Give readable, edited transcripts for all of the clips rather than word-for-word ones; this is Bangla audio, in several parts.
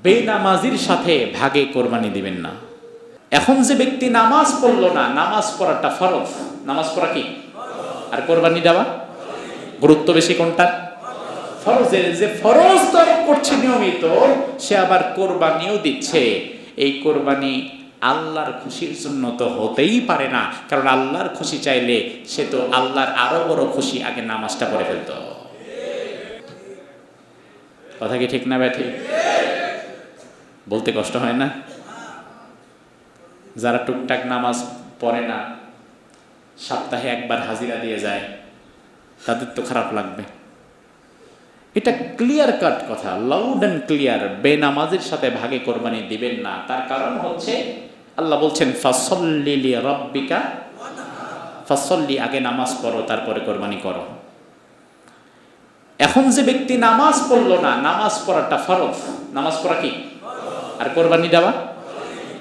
বেনামাজির সাথে ভাগে কোরবানি দিবেন না। এখন যে ব্যক্তি নামাজ পড়লো না, নামাজ পড়াটা ফরজ, নামাজ পড়া কি আর কোরবানি দেওয়া গুরুত্ব বেশি কোনটা? ফরজের। যে ফরজ তরক করছে নিয়মিত, সে আবার কোরবানিও দিচ্ছে। এই কোরবানি আল্লাহর খুশির জন্য তো হতেই পারে না, কারণ আল্লাহর খুশি চাইলে সে তো আল্লাহর আরো বড় খুশি আগে নামাজটা পড়ে ফেলতো। কথা কি ঠিক না ব্যাঠি? বলতে কষ্ট হয় না? যারা টুকটাক নামাজ পড়ে না, সপ্তাহে একবার হাজিরা দিয়ে যায়, তাদের তো খারাপ লাগবে। এটা ক্লিয়ার কাট কথা, লাউড অ্যান্ড ক্লিয়ার। বেনামাজের সাথে ভাগে কোরবানি দিবেন না। তার কারণ হচ্ছে আল্লাহ বলছেন ফাসল্লি লিরাব্বিকা, ফাসল্লি, আগে নামাজ পড়ো তারপরে কোরবানি করো। এখন যে ব্যক্তি নামাজ পড়লো না, নামাজ পড়াটা ফরজ, নামাজ পড়া কি আর কোরবানি দেওয়া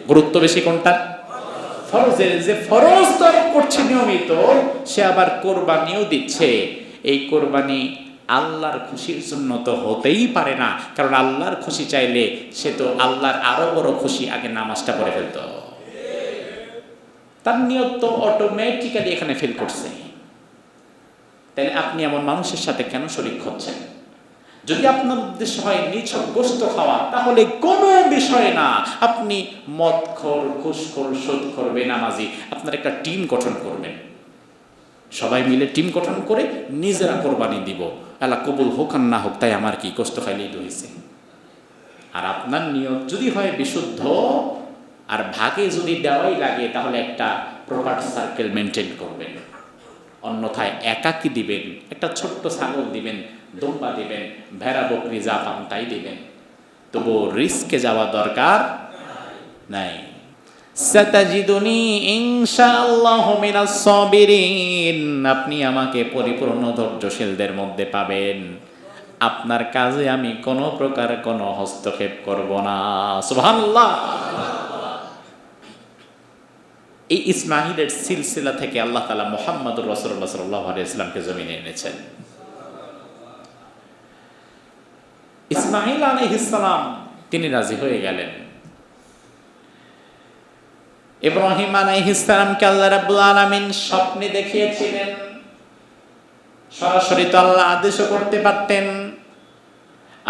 গুরুত্ব বেশি কোনটা? ফরজের। যে ফরজ তরক করছে নিয়মিত, সে আবার কোরবানিও দিচ্ছে। এই কোরবানি আল্লাহর খুশির জন্য তো হতেই পারে না, কারণ আল্লাহর খুশি চাইলে সে তো আল্লাহর আরো বড় খুশি আগে নামাজটা পড়ে ফেলতো। তার নিয়ত তো অটোমেটিক্যালি এখানে ফেল করছে। তাহলে আপনি এমন মানুষের সাথে কেন শরীক হচ্ছেন? যদি আপনার উদ্দেশ্য হয় নিছক গোশত খাওয়া, তাহলে কোনো বিষয় না। আপনি মদখোর, ঘুষখোর, সুদখোর, বেনামাজি, আপনার একটা টিম গঠন করবেন। সবাই মিলে টিম গঠন করে নিজেরা কোরবানি দিব। আল্লাহ কবুল হোক আর না হোক, তাই আমার কি, গোশত খাইলেই তো হয়েছে। আর আপনার নিয়ত যদি হয় বিশুদ্ধ, আর ভাগে যদি দেওয়াই লাগে, তাহলে একটা প্রপার সার্কেল মেনটেন করবেন। অন্যথায় একাকি দিবেন, একটা ছোট্ট ছাগল দিবেন, দুম্বা দিবেন, ভেড়া বকরি যা পান তাই দিবেন, তবু রিস্কে যাওয়া দরকার নাই। সাতাজিদুনি ইনশাআল্লাহু মিনাস সাবিরিন, আপনি আমাকে পরিপূর্ণ ধৈর্যশীলদের মধ্যে পাবেন। আপনার কাজে আমি কোনো প্রকার কোনো হস্তক্ষেপ করব না। সুবহানাল্লাহ। এই ইসমাইলের সিলসিলা থেকে আল্লাহ তাআলা মুহাম্মদুর রাসূলুল্লাহ সাল্লাল্লাহু আলাইহি ওয়াসাল্লামকে জমিনে এনেছেন। ইসমাইল আলাইহিস সালাম তিনি রাজি হয়ে গেলেন। ইব্রাহিম আলাইহিস সালামকে আল্লাহ রাব্বুল আলামিন স্বপ্নে দেখিয়েছিলেন। সরাসরি তো আল্লাহ আদেশও করতে পারতেন।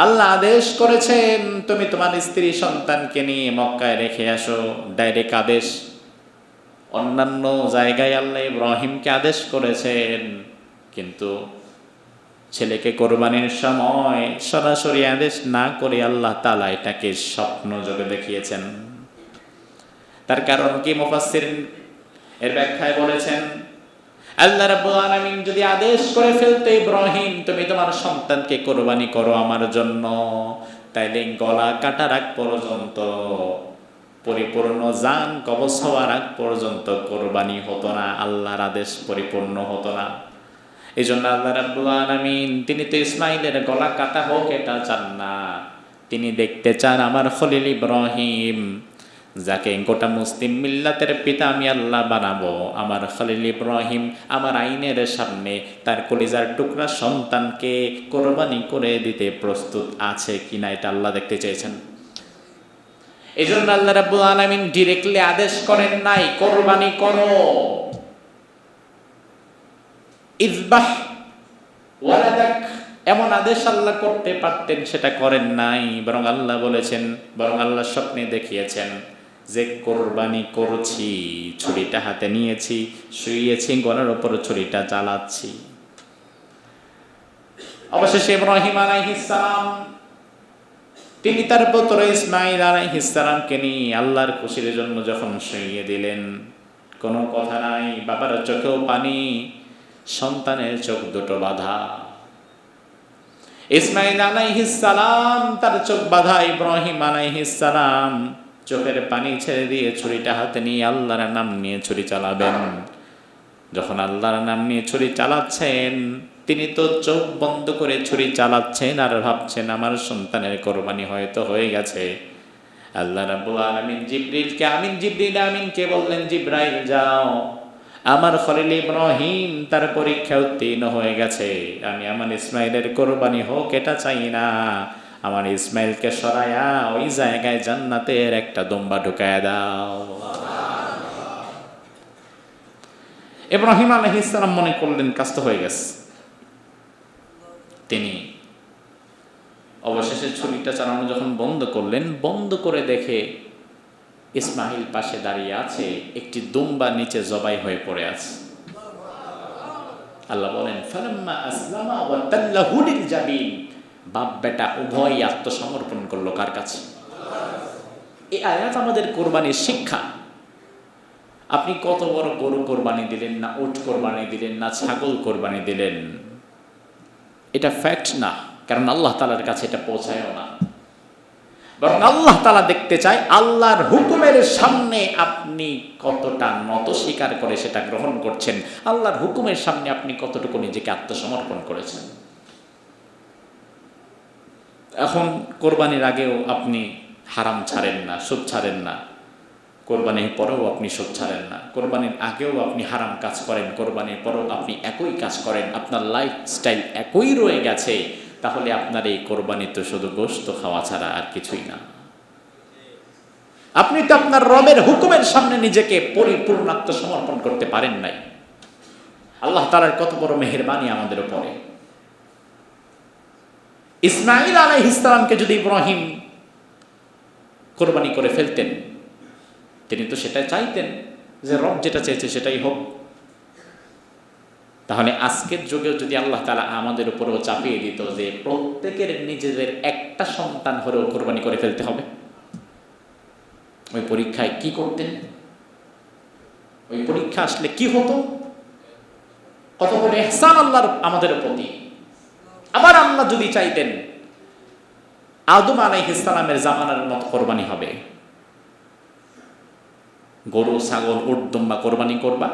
আল্লাহ আদেশ করেছেন, তুমি তোমার স্ত্রী সন্তানকে নিয়ে মক্কায় রেখে আসো, ডাইরেক্ট আদেশ। অন্যান্য জায়গায় আল্লাহ ইব্রাহিমকে আদেশ করেছেন, কিন্তু ছেলেকে কোরবানির সময় সরাসরি আদেশ না করে আল্লাহ তাআলা এটাকে স্বপ্ন যোগে দেখিয়েছেন। তার কারণ কি? মুফাসসিরিন এর ব্যাখ্যায় বলেছেন, আল্লাহ রাব্বুল আলামিন যদি আদেশ করে ফেলতে, ইব্রাহিম তুমি তোমার সন্তানকে কোরবানি করো আমার জন্য, তাইলে গলা কাটার আগ পর্যন্ত, পরিপূর্ণ জান কবজ হওয়ার আগ পর্যন্ত কোরবানি হতো না, আল্লাহর আদেশ পরিপূর্ণ হতো না। এই জন্য আল্লাহ রাব্বুল আলামিন তিনি তো ইসমাইলের গলা কাটা হোক এটা চান না। তিনি দেখতে চান আমার খলিল ইব্রাহিম, যাকে গোটা মুসলিম মিল্লাতের পিতা আমি আল্লাহ বানাবো, আমার খলিল ইব্রাহিম আমার আইনের সামনে তার কলিজার টুকরা সন্তানকে কোরবানি করে দিতে প্রস্তুত আছে কিনা, এটা আল্লাহ দেখতে চেয়েছেন। এই জন্য আল্লাহ রাব্বুল আলামিন ডিরেক্টলি আদেশ করেন নাই কোরবানি করো, ইযবাহ ওয়ালাদাক, এমন আদেশ আল্লাহ করতে পারতেন, সেটা করেন নাই। বরং আল্লাহ বলেছেন, বরং আল্লাহ স্বপ্নে দেখিয়েছেন যে কোরবানি করছি, ছুরিটা হাতে নিয়েছি, শুয়েছি, গলার উপর ছুরিটা চালাচ্ছি। অবশেষে ইব্রাহিম আলাইহিস সালাম তিনি তার পুত্র ইসমাইল আলাইহিস সালামকে নিয়ে আল্লাহর খুশির জন্য যখন শুইয়ে দিলেন, কোনো কথা নাই, বাবার চোখেও পানি, সন্তানের চোখ দুটো বাঁধা। ইসমাইল আলাইহিস সালাম তার চোখ বাঁধা, ইব্রাহিম আলাইহিস সালাম চোখের পানি ছেড়ে দিয়ে ছুরিটা হাতে নিয়ে আল্লাহর নাম নিয়ে ছুরি চালাবেন। যখন আল্লাহর নাম নিয়ে ছুরি চালাচ্ছেন, তিনি তো চোখ বন্ধ করে ছুরি চালাচ্ছেন আর ভাবছেন আমার সন্তানের কোরবানি হয়তো হয়ে গেছে। আল্লাহ রাব্বুল আলামিন জিবরিলকে আমিন, জিবরিল আমিনকে বললেন, জিবরাইল যাও, আমার খলিল ইব্রাহিম তার পরীক্ষা উত্তীর্ণ হয়ে গেছে, আমি আমার ইসমাইলের কোরবানি হোক এটা চাই না, আমার ইসমাইলকে সরায়া ওই জায়গায় জান্নাতের একটা দুম্বা ঢুকায়া দাও। ইব্রাহিম আলাইহিস সালাম মনে করলেন কাজ তো হয়ে গেছে। তিনি অবশেষে ছুরিটা চালানো যখন বন্ধ করলেন, বন্ধ করে দেখে ইসমাইল পাশে দাঁড়িয়ে আছে, একটি দুম্বা নিচে জবাই হয়ে পড়ে আছে। আল্লাহ বলেন ফালাম্মা আসলামা ওয়া তাল্লাহু লিল জাবিন, বাপ বেটা উভয়ই আত্মসমর্পণ করলো কার কাছে? এই আয়াত আমাদের কোরবানির শিক্ষা। আপনি কত বড় গরু কোরবানি দিলেন না, উট কোরবানি দিলেন না, ছাগল কোরবানি দিলেন, এটা ফ্যাক্ট না, কারণ আল্লাহ তাআলার কাছে এটা পৌঁছায়ও না। বরং আল্লাহ তাআলা দেখতে চায় আল্লাহর হুকুমের সামনে আপনি কতটা নত স্বীকার করে সেটা গ্রহণ করছেন, আল্লাহর হুকুমের সামনে আপনি কতটুকু নিজেকে আত্মসমর্পণ করেছেন। এখন কোরবানির আগেও আপনি হারাম ছাড়েন না, সুদ ছাড়েন না, কোরবানির পরেও আপনি সুদ ছাড়েন না, কোরবানির আগেও আপনি হারাম কাজ করেন, কোরবানির পরেও আপনি একই কাজ করেন, আপনার লাইফস্টাইল একই রয়ে গেছে, তাহলে আপনার এই কোরবানি তো শুধু গোশত খাওয়া ছাড়া আর কিছুই না। আপনি তো আপনার রবের হুকুমের সামনে নিজেকে পরিপূর্ণ আত্মসমর্পণ করতে পারেন নাই। আল্লাহ তাআলার কত বড় মেহেরবানি আমাদের উপরে। ইসমাইল আলাইহিস সালামকে যদি ইব্রাহিম কোরবানি করে ফেলতেন, তিনি তো সেটা চাইতেন যে রব যেটা চেয়েছে সেটাই হোক। তাহলে আজকের যুগেও যদি আল্লাহ তাআলা আমাদের উপরেও চাপিয়ে দিত যে প্রত্যেকের নিজেদের একটা সন্তান হলেও কোরবানি করে ফেলতে হবে, ওই পরীক্ষায় কি করতেন? ওই পরীক্ষা আসলে কি হতো? কত বড় ইহসান আল্লাহর আমাদের প্রতি। আবার আল্লাহ যদি চাইতেন আদম আলাইহিস সালামের জামানার মতো কোরবানি হবে, গরু ছাগল উট দুম্বা কোরবানি করবা,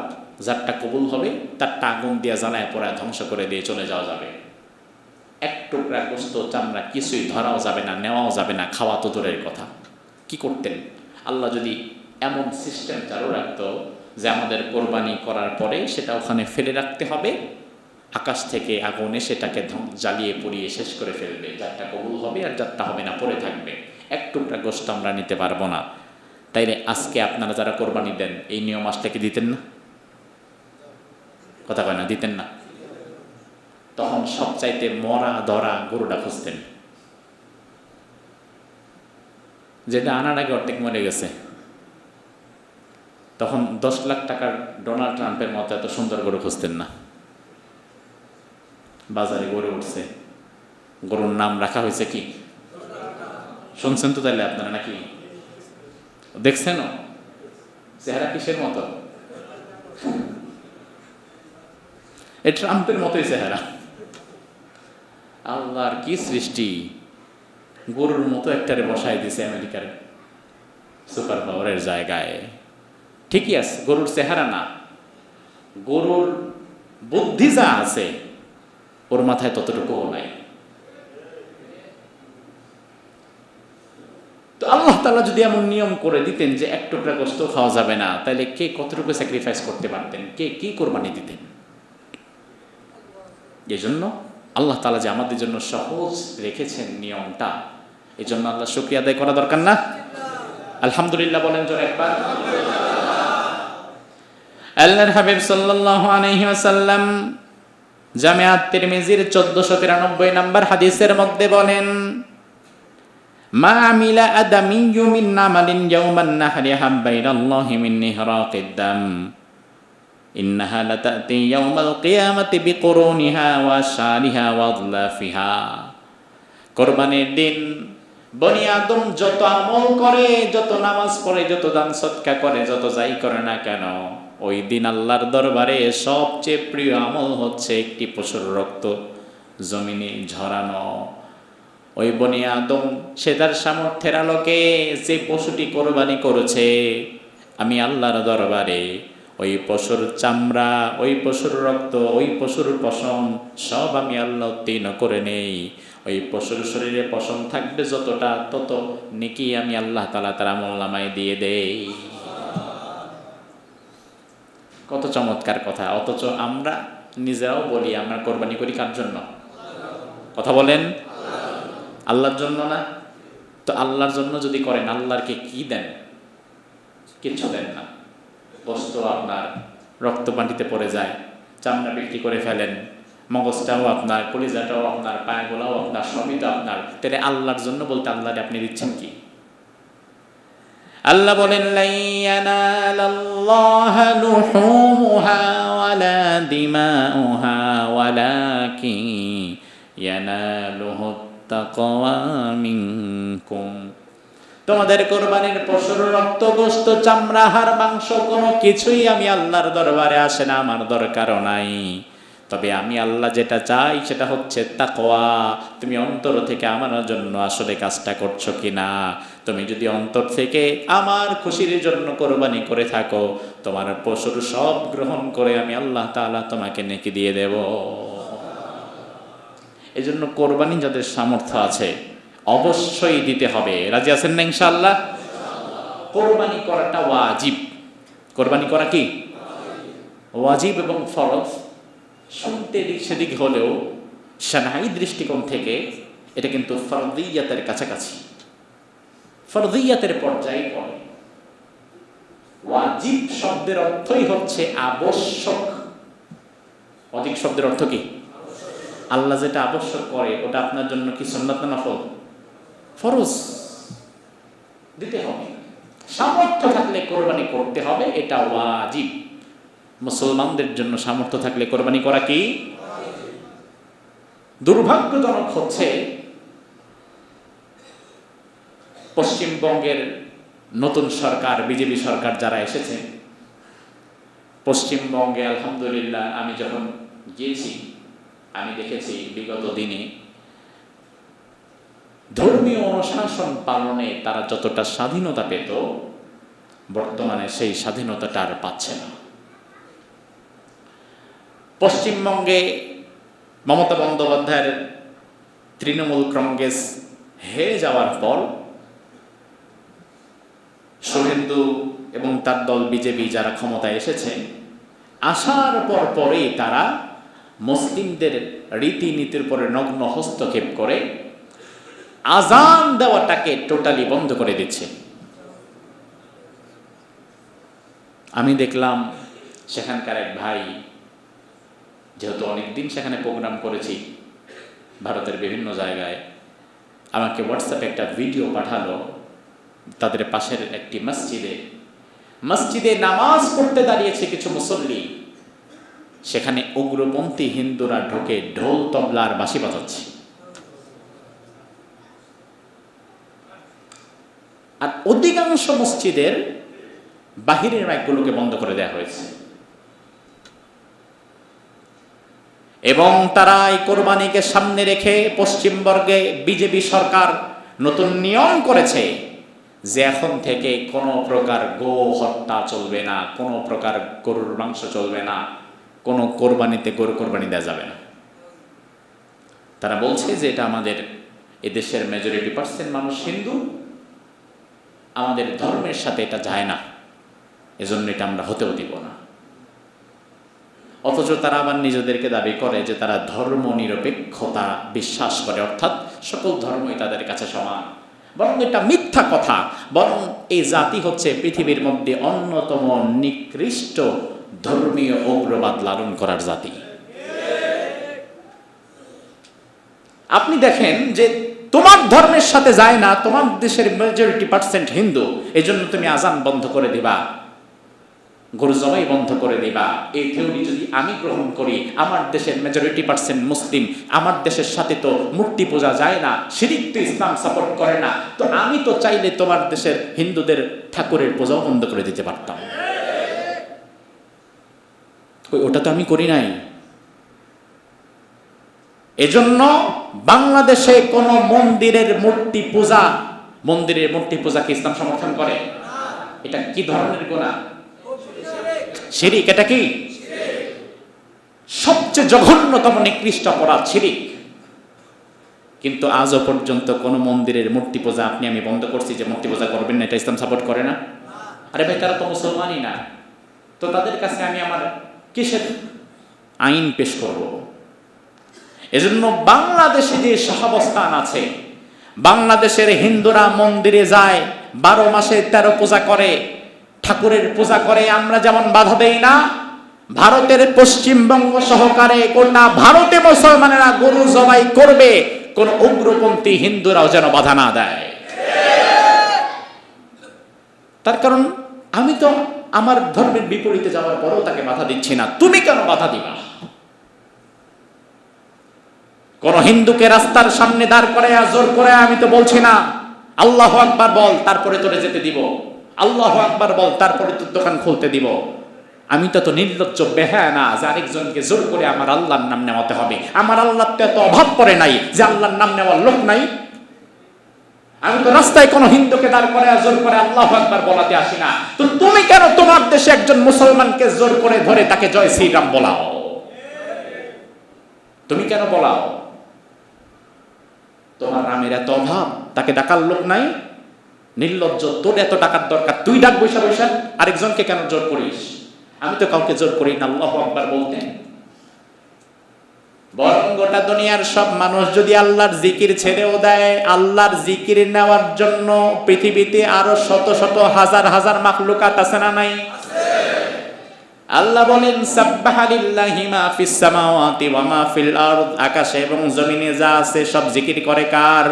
যারটা কবুল হবে তারটা আগুন দিয়া জ্বালায় পড়ায় ধ্বংস করে দিয়ে চলে যাওয়া যাবে, এক টুকরা গোশত চামড়া কিছুই ধরাও যাবে না, নেওয়াও যাবে না, খাওয়া তো দূরের কথা। কি করতেন? আল্লাহ যদি এমন সিস্টেম চালু রাখতো যে আমাদের কোরবানি করার পরে সেটা ওখানে ফেলে রাখতে হবে, আকাশ থেকে আগুন এসে সেটাকে জ্বালিয়ে পুড়িয়ে শেষ করে ফেলবে, যারটা কবুল হবে আর যারটা হবে না পড়ে থাকবে, এক টুকরা গোশত আমরা নিতে পারবো না। তাইলে আজকে আপনারা যারা কোরবানি দেন এই নিয়ম আসলে কি দিতেন না? কথা কয় না, দিতেন না? তখন সবচাইতে মরা ধরা গরুটা খুঁজতেন, যেটা আনার আগে অর্ধেক মরে গেছে। তখন 10 লাখ টাকার ডোনাল্ড ট্রাম্পের মতো এত সুন্দর গরু খুঁজতেন না। বাজারে গরু উঠছে, গরুর নাম রাখা হয়েছে কি? শুনছেন তো তাইলে আপনারা নাকি? দেখছেন চেহারা কিসের মতো? এই ট্রাম্পের মতোই চেহারা। আল্লাহর কি সৃষ্টি! গরুর মতো একটারে বসাই দিছে আমেরিকার সুপার পাওয়ারের জায়গায়। ঠিকই আছে, গরুর চেহারা না, গরুর বুদ্ধি যা আছে ওর মাথায় ততটুকুও নাই। তো আল্লাহ তাআলা যদি এমন নিয়ম করে দিতেন যে এক টুকরা গোশত খাওয়া যাবে না, তাহলে কে কতটুকু স্যাক্রিফাইস করতে পারতেন, কে কি কোরবানি দিতেন? এই জন্য আল্লাহ তাআলা যে আমাদের জন্য সহজ রেখেছেন নিয়মটা, এই জন্য আল্লাহ শুকরিয়া আদায় করা দরকার না? আলহামদুলিল্লাহ বলেন জোরে একবার। আল্লাহর হাবিব সাল্লাল্লাহু আলাইহি ওয়াসাল্লাম জামিআত তিরমিজির 1493 নম্বর হাদিসের মধ্যে বলেন, মা আমিলা আদামিয়্যু মিন আমালিন ইয়াওমান নাহরি হাব্বা ইলাল্লাহি মিন ইহরাকিদ দাম ইন্নাহা লাতাতি ইয়াওমাল কিয়ামাতি বিকুরুনিহা ওয়া শারিহা ওয়া আযলাফিহা। কুরবানির দিন বনি আদম যত আমল করে, যত নামাজ পড়ে, যত দান সদকা করে, যত যাই করে না কেন, ওই দিন আল্লাহর দরবারে সবচেয়ে প্রিয় আমল হচ্ছে একটি পশুর রক্ত জমিনে ঝরানো। ওই বনি আদম সে তার সামর্থ্যের আলোকে যে পশুটি কোরবানি করেছে, আমি আল্লাহর দরবারে ওই পশুর চামড়া, ওই পশুর রক্ত, ওই পশুর পশম সব আমি আল্লাহ উত্তীর্ণ করে নেই। ওই পশুর শরীরে পশম থাকবে যতটা, তত নেকি আমি আল্লাহ তাআলা তার আমলনামায় দিয়ে দেই। কত চমৎকার কথা! অথচ আমরা নিজেরাও বলি আমরা কোরবানি করি কার জন্য? কথা বলেন। আল্লাহর জন্য না? তো আল্লাহর জন্য যদি করেন, আল্লাহকে কি দেন? কিচ্ছু দেন না। বস্তু আপনার রক্ত পানিতে পড়ে যায়, চামড়া বিক্রি করে ফেলেন, মগজটাও আপনার, কলিজাটাও আপনার, পায়গুলাও আপনার, সবই তো আপনার। তাহলে আল্লাহর জন্য বলতে আল্লাহরে আপনি দিচ্ছেন কি? আল্লাহ বলেন, লা ইয়ানালাল্লাহা লুহুমুহা ওয়ালা দিমাউহা ওয়ালাকিন ইয়ানালুহুত তাকওয়া মিনকুম। তোমাদের কোরবানির পশুর রক্ত, গোশত, চামড়া, হাড়, মাংস কোনো কিছুই আমি আল্লাহর দরবারে আসে না, আমার দরকারও নাই। তবে আমি আল্লাহ যেটা চাই সেটা হচ্ছে তাকওয়া। তুমি অন্তর থেকে আমার জন্য আসলে কাজটা করছো কিনা। তুমি যদি অন্তর থেকে আমার খুশির জন্য কোরবানি করে থাকো, তোমার পশুর সব গ্রহণ করে আমি আল্লাহ তাআলা তোমাকে নেকি দিয়ে দেব। এই জন্য কোরবানি যাদের সামর্থ্য আছে অবশ্যই দিতে হবে। রাজি আছেন না ইনশাআল্লাহ? কোরবানি করাটা ওয়াজিব। কোরবানি করা কি ওয়াজিব এবং ফরজ। শুনতে এদিক সেদিক হলেও শারঈ দৃষ্টিকোণ থেকে এটা কিন্তু ফরদিয়াতের কাছাকাছি, ফরদিয়াতের পর্যায়ে পড়ে। ওয়াজিব শব্দের অর্থই হচ্ছে আবশ্যক। ওয়াজিব শব্দের অর্থ কি? আল্লাহ যেটা আবশ্যক করে ওটা আপনার জন্য কি সুন্নাত না নফল? ফরজ, দিতে হবে। সামর্থ্য থাকলে কোরবানি করতে হবে, এটা ওয়াজিব। মুসলমানদের জন্য সামর্থ্য থাকলে কোরবানি করা কি? দুর্ভাগ্যজনক হচ্ছে পশ্চিমবঙ্গের নতুন সরকার, বিজেপি সরকার যারা এসেছে পশ্চিমবঙ্গে, আলহামদুলিল্লাহ আমি যখন গিয়েছি আমি দেখেছি বিগত দিনে ধর্মীয় অনুশাসন পালনে তারা যতটা স্বাধীনতা পেত, বর্তমানে সেই স্বাধীনতাটা আর পাচ্ছে না। পশ্চিমবঙ্গে মমতা বন্দ্যোপাধ্যায়ের তৃণমূল কংগ্রেস হেরে যাওয়ার পর শুভেন্দু এবং তার দল বিজেপি যারা ক্ষমতায় এসেছে, আসার পর পরেই তারা মুসলিমদের রীতিনীতির উপরে নগ্ন হস্তক্ষেপ করে আজান দেওয়াটাকে টোটালি বন্ধ করে দিচ্ছে। আমি দেখলাম সেখানকার এক ভাই, যেহেতু অনেকদিন সেখানে প্রোগ্রাম করেছি ভারতের বিভিন্ন জায়গায়, আমাকে হোয়াটসঅ্যাপে একটা ভিডিও পাঠালো। তাদের পাশের একটি মসজিদে নামাজ পড়তে দাঁড়িয়েছে কিছু মুসল্লি, সেখানে উগ্রপন্থী হিন্দুরা ঢোকে ঢোল তবলার বাঁশি বাজাচ্ছে। আর অধিকাংশ মসজিদের বাহিরের মাইকগুলোকে বন্ধ করে দেওয়া হয়েছে। এবং তারা এই কোরবানিকে সামনে রেখে পশ্চিমবঙ্গে বিজেপি সরকার নতুন নিয়ম করেছে যে এখন থেকে কোনো প্রকার গো হত্যা চলবে না, কোনো প্রকার গরুর মাংস চলবে না, কোনো কোরবানিতে গরু কোরবানি দেওয়া যাবে না। তারা বলছে যে এটা আমাদের এদেশের মেজরিটি পার্সেন্ট মানুষ হিন্দু, আমাদের ধর্মের সাথে এটা যায় না, এজন্য এটা আমরা হতেও দিব না। অথচ তারা আবার নিজেদেরকে দাবি করে যে তারা ধর্ম নিরপেক্ষতা বিশ্বাস করে, অর্থাৎ সকল ধর্মই তাদের কাছে সমান। বরং এটা মিথ্যা কথা। বরং এই জাতি হচ্ছে পৃথিবীর মধ্যে অন্যতম নিকৃষ্ট ধর্মীয় উগ্রবাদ লালন করার জাতি। আপনি দেখেন যে তোমার ধর্মের সাথে যায় না, তোমার দেশের মেজরিটি পার্সেন্ট হিন্দু, এই জন্য তুমি আজান বন্ধ করে দিবা, গরু জবাই বন্ধ করে দিবা। এই থিওরি যদি আমি গ্রহণ করি, আমার দেশের মেজরিটি পার্সেন্ট মুসলিম, আমার দেশের সাথে তো মূর্তি পূজা যায় না, শিরিক তো ইসলাম সাপোর্ট করে না, তো আমি তো চাইলে তোমার দেশের হিন্দুদের ঠাকুরের পূজাও বন্ধ করে দিতে পারতাম। ওটা তো আমি করি নাই। এজন্য বাংলাদেশে কোনো মন্দিরের মূর্তি পূজাকে ইসলাম সমর্থন করে? এটা কি ধরনের গুনাহ? শিরিক। এটা কি সবচেয়ে জঘন্যতম নিকৃষ্ট অপরাধ? শিরিক। কিন্তু আজও পর্যন্ত কোন মন্দিরের মূর্তি পূজা আমি বন্ধ করছি যে মূর্তি পূজা করবেন না, এটা ইসলাম সাপোর্ট করে না। আরে ভাই, তারা তো মুসলমানই না, তো তাদের কাছে আমি আমার কিসের আইন পেশ করব? এজন্য বাংলাদেশে যে সহাবস্থান আছে, বাংলাদেশের হিন্দুরা মন্দিরে যায়, 12 মাসে 13 পূজা করে, ঠাকুরের পূজা করে, আমরা যেমন বাধা দেই না, ভারতের পশ্চিমবঙ্গ সহকারে গোটা ভারতে মুসলমানেরা গরু জবাই করবে, কোন উগ্রপন্থী হিন্দুরাও যেন বাধা না দেয়। তার কারণ আমি তো আমার ধর্মের বিপরীতে যাওয়ার পরেও তাকে বাধা দিচ্ছি না, তুমি কেন বাধা দিবা? কোন হিন্দুকে রাস্তার সামনে দাঁড় করে জোর করে আমি তো বলছি না আল্লাহু আকবার বল তারপরে তোরে যেতে দিব, আল্লাহু আকবার বল তারপরে তোর দোকান খুলতে দিব। আমি তো নির্লজ্জ বেহায়া না যে আরেকজনকে জোর করে আমার আল্লাহর নাম নেওয়াতে হবে। আমার আল্লাহর তো এত অভাব পড়ে নাই যে আল্লাহর নাম নেওয়ার লোক নাই। আমি তো রাস্তায় কোন হিন্দুকে দাঁড় করে জোর করে আল্লাহু আকবার বলাতে আসি না। তো তুমি কেন তোমার দেশে একজন মুসলমানকে জোর করে ধরে তাকে জয় শ্রীরাম বলাও? তুমি কেন বলাও? তোমার রামের এত অভাব, তাকে ডাকার লোক নাই? নির্লজ্জ, তোর এত টাকার দরকার, তুই ডাক বৈশা বৈশা, আরেকজনকে কেন জোর করিস? আমি তো কাউকে জোর করি না আল্লাহু আকবার বলতে। বরং গোটা দুনিয়ার সব মানুষ যদি আল্লাহর জিকির ছেড়েও দেয়, আল্লাহর জিকির নেওয়ার জন্য পৃথিবীতে আরো শত শত হাজার হাজার মাখলুকাত আছে না নাই? আল্লাহ বলেন সাব্বাহা লিল্লাহি মা ফিস সামাওয়াতি ওয়া মা ফিল আরদ, আকাশে এবং জমিনে যা আছে সব জিকির করে কার?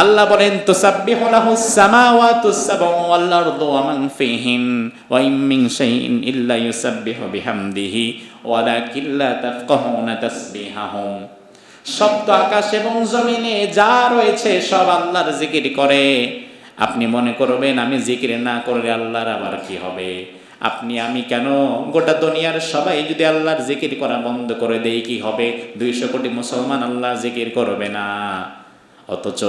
আল্লাহ বলেন তুসাব্বিহু লাহুস সামাওয়াতুস সাবউ ওয়াল আরদু ওয়া মান ফিহিন ওয়া ইম মিন শাইইন ইল্লা ইউসাব্বিহু বিহামদিহি ওয়ালাকিন লা তাফকাহুনা তাসবিহাহুম। সব তো আকাশ এবং জমিনে যা রয়েছে সব আল্লাহর জিকির করে। আপনি মনে করবেন আমি জিকির না করলে আল্লাহর আবার কি হবে? আপনি আমি কেন, গোটা দুনিয়ার সবাই যদি আল্লাহর জিকির করা বন্ধ করে দেই কি হবে? 200 কোটি মুসলমান আল্লাহ জিকির করবে না। অথচ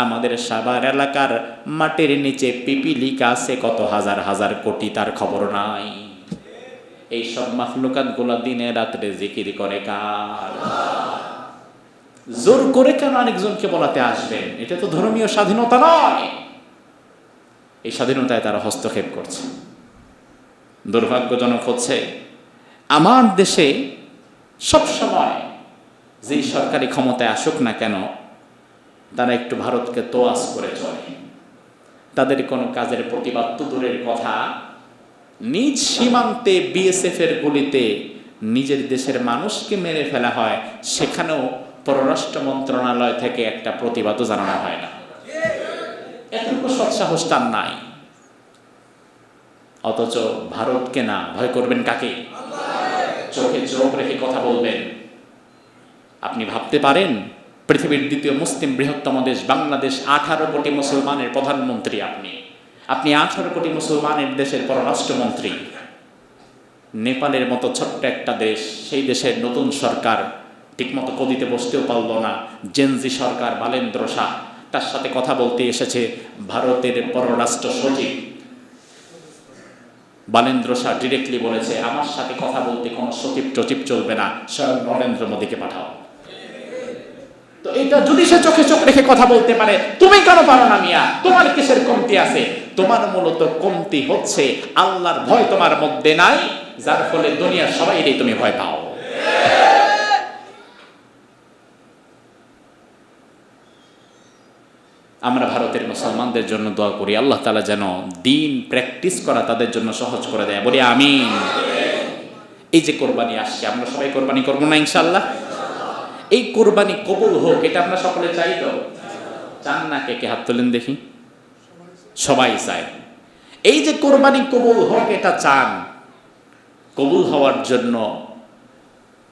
আমাদের সাভার এলাকার মাটির নিচে পিপিলিকা আছে কত হাজার হাজার কোটি, তার খবর নাই। এই সব মাখলুকাত গুলা দিনে রাত্রে জিকির করে কার? জোর করে কেন আরেকজনকে বলাতে আসবেন? এটা তো ধর্মীয় স্বাধীনতা নয়। এই স্বাধীনতায় তারা হস্তক্ষেপ করছে। দুর্ভাগ্যজনক হচ্ছে আমার দেশে সব সময় যেই সরকারি ক্ষমতায় আসুক না কেন, তারা একটু ভারতকে তোয়াজ করে চলে। তাদের কোনো কাজের প্রতিবাদ তো দূরের কথা, নিজ সীমান্তে বিএসএফ এর গুলিতে নিজের দেশের মানুষকে মেরে ফেলা হয়, সেখানেও পররাষ্ট্র মন্ত্রণালয় থেকে একটা প্রতিবাদও জানানো হয় না। এতটুকু সৎসাহস তার নাই। অথচ ভারতকে না ভয় করবেন কাকে? চোখে চোখ রেখে কথা বলবেন। আপনি ভাবতে পারেন পৃথিবীর দ্বিতীয় মুসলিম বৃহত্তম দেশ বাংলাদেশ, 18 কোটি মুসলমানের প্রধানমন্ত্রী আপনি 18 কোটি মুসলমানের দেশের পররাষ্ট্রমন্ত্রী। নেপালের মতো ছোট্ট একটা দেশ, সেই দেশের নতুন সরকার ঠিকমতো গদিতে বসতেও পারল না। জেনজি সরকার বালেন্দ্র শাহ, তার সাথে কথা বলতে এসেছে ভারতের পররাষ্ট্র সচিব। বালেন্দ্র শাহ ডিরেক্টলি বলেছে আমার সাথে কথা বলতে কোনো সচিব টচিব চলবে না, স্বয়ং নরেন্দ্র মোদীকে পাঠাও। তো এটা যদি সে চোখে চোখ রেখে কথা বলতে পারে, তুমি কেন পারো না মিয়া? তোমার কিসের কমতি আছে? তোমার মূলত কমতি হচ্ছে আল্লাহর ভয় তোমার মধ্যে নাই, যার ফলে দুনিয়ার সবাইকেই তুমি ভয় পাও। আমরা ভারতের মুসলমানদের জন্য দোয়া করি, আল্লাহ তাআলা যেন দিন প্র্যাকটিস করা তাদের জন্য সহজ করে দেয়। বলি আমিন। এই যে কোরবানি আসছে, আমরা সবাই কোরবানি করবো না ইনশাআল্লাহ? এই কোরবানি কবুল হোক, এটা আমরা সকলে চাই তো? চান না? কে কে হাত তোলেন দেখি। সবাই চায়। এই যে কোরবানি কবুল হোক, এটা চান। কবুল হওয়ার জন্য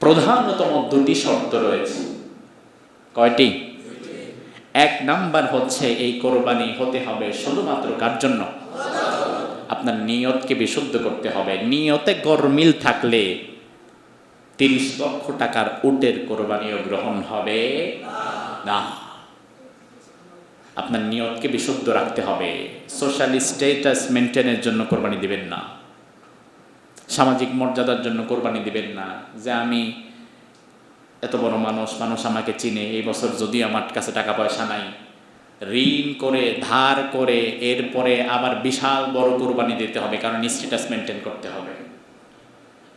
প্রধানতম 2টি শর্ত রয়েছে। কয়টি? 1 নাম্বার হচ্ছে এই কোরবানি হতে হবে শুধুমাত্র কার জন্য? আপনার নিয়তকে বিশুদ্ধ করতে হবে। নিয়তে গরমিল থাকলে 30 লক্ষ টাকার উটের কোরবানিও গ্রহণ হবে না। আপনার নিয়তকে বিশুদ্ধ রাখতে হবে। সোশ্যাল স্ট্যাটাস মেনটেনের জন্য কোরবানি দিবেন না, সামাজিক মর্যাদার জন্য কোরবানি দিবেন না, যে আমি এত বড় মানুষ, মানুষ আমাকে চিনে, এই বছর যদিও আমার কাছে টাকা পয়সা নাই, ঋণ করে ধার করে এরপরে আবার বিশাল বড় কোরবানি দিতে হবে কারণ স্ট্যাটাস মেনটেন করতে হবে।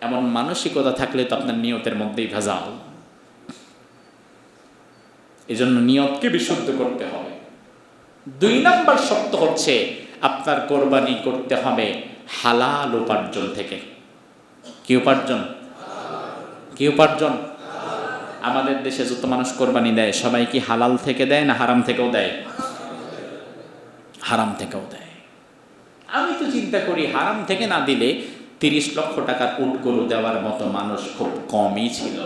এমন মানসিকতা থাকলে তো আপনার নিয়তের মধ্যেই ভেজাল। এজন্য নিয়তকে বিশুদ্ধ করতে হবে। 2 নম্বর শর্ত হচ্ছে আপনার কোরবানি করতে হবে হালাল উপার্জন থেকে। কি উপার্জন? কি উপার্জন? আমাদের দেশে যত মানুষ কোরবানি দেয় সবাই কি হালাল থেকে দেয় না হারাম থেকেও দেয়? হারাম থেকেও দেয়। আমি তো চিন্তা করি হারাম থেকে না দিলে 30 লক্ষ টাকার উট গরু দেওয়ার মতো মানুষ খুব কমই ছিল।